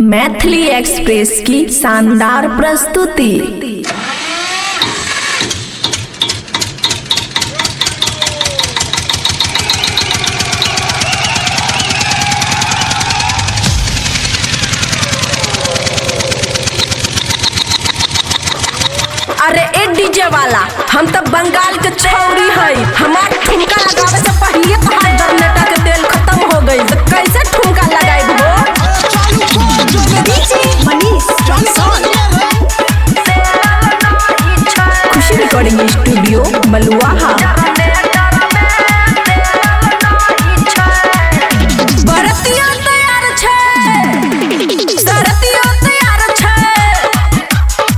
Maithili express की शानदार प्रस्तुति। अरे ए डीजे वाला, हम तो बंगाल के छौरी हई। हमार ठुमका लगावे से पहले तोहार जनरेटर के तेल खत्म हो गई। तो कैसे ठुमका लगाई हो? डीजे मनीष जॉनसन, खुशी रिकॉर्डिंग स्टूडियो बलुआहा। बरतिया तैयार छे, सरतिया तैयार छे,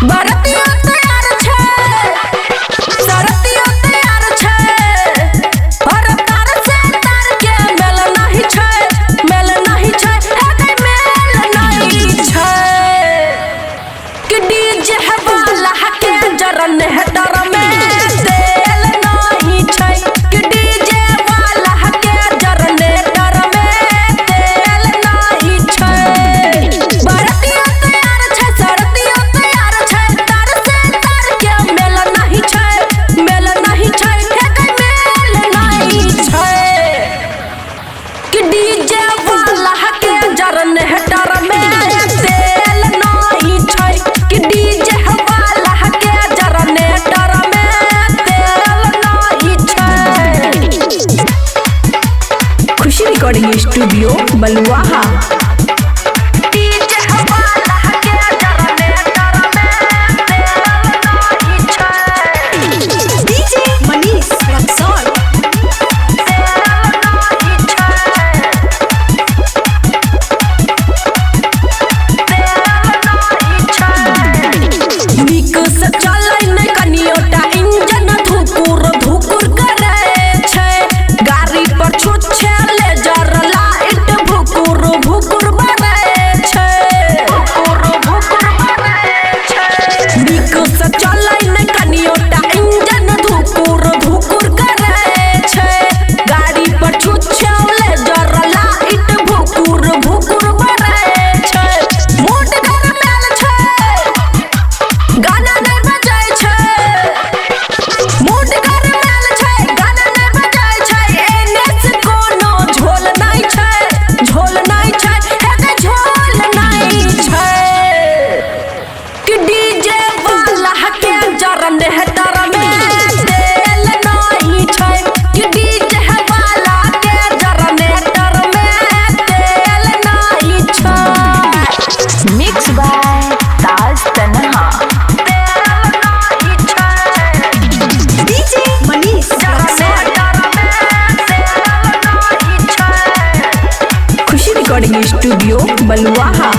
बरतिया तैयार छे, सरतिया तैयार छे। हर तार से तार के मेल नहीं छे, मेल नहीं छे, हे मेल नहीं छे। कि डीजे वाला के जरन है डर में तेल नहीं छे। कि डीजे वाला के जरन डर में तेल नहीं छे। बरतिया तैयार छे, सरतिया तैयार छे, तार से तार के मेल नहीं छे, मेल नहीं छे, हे मेल नहीं छे। कि डीजे वाला के जरन है डर में तेल नहीं छे। कि डीजे वाला के जरन डर में तेल नहीं छे। खुशी रिकॉर्डिंग स्टूडियो बलुआहा। डीजे वाला के जरन डर में तेल नहीं छे। डीजे मनीष जॉनसन, नीक से चलै नै कनियोटा इंजन धुकुर धुकुर करे छै। गाड़ी पर छुच्छे लेजर लाइट भुकुर भुकुर बने छै, भुकुर भुकुर बने छै। नीक से चलै नै कनियोटा इंजन धुकुर धुकुर करे छै। गाड़ी पर छुच्छे लेजर लाइट भुकुर भुकुर बने छै। मोट घर मेल छै, गाना नहीं बजाय छै। मूड घर मेल छै, गाना नहीं बजाय छै। एने से कोनो झोल नहीं छै, झोल नहीं छै, हे झोल नहीं छै। कि डीजे वाला के जरन है डर में तेल नहीं छै। कि डीजे वाला के जरन डर में तेल नहीं छै। मिक्स बाय ताज तन्हा। डीजे मनीष जॉनसन, खुशी रिकॉर्डिंग स्टूडियो बलुआहा।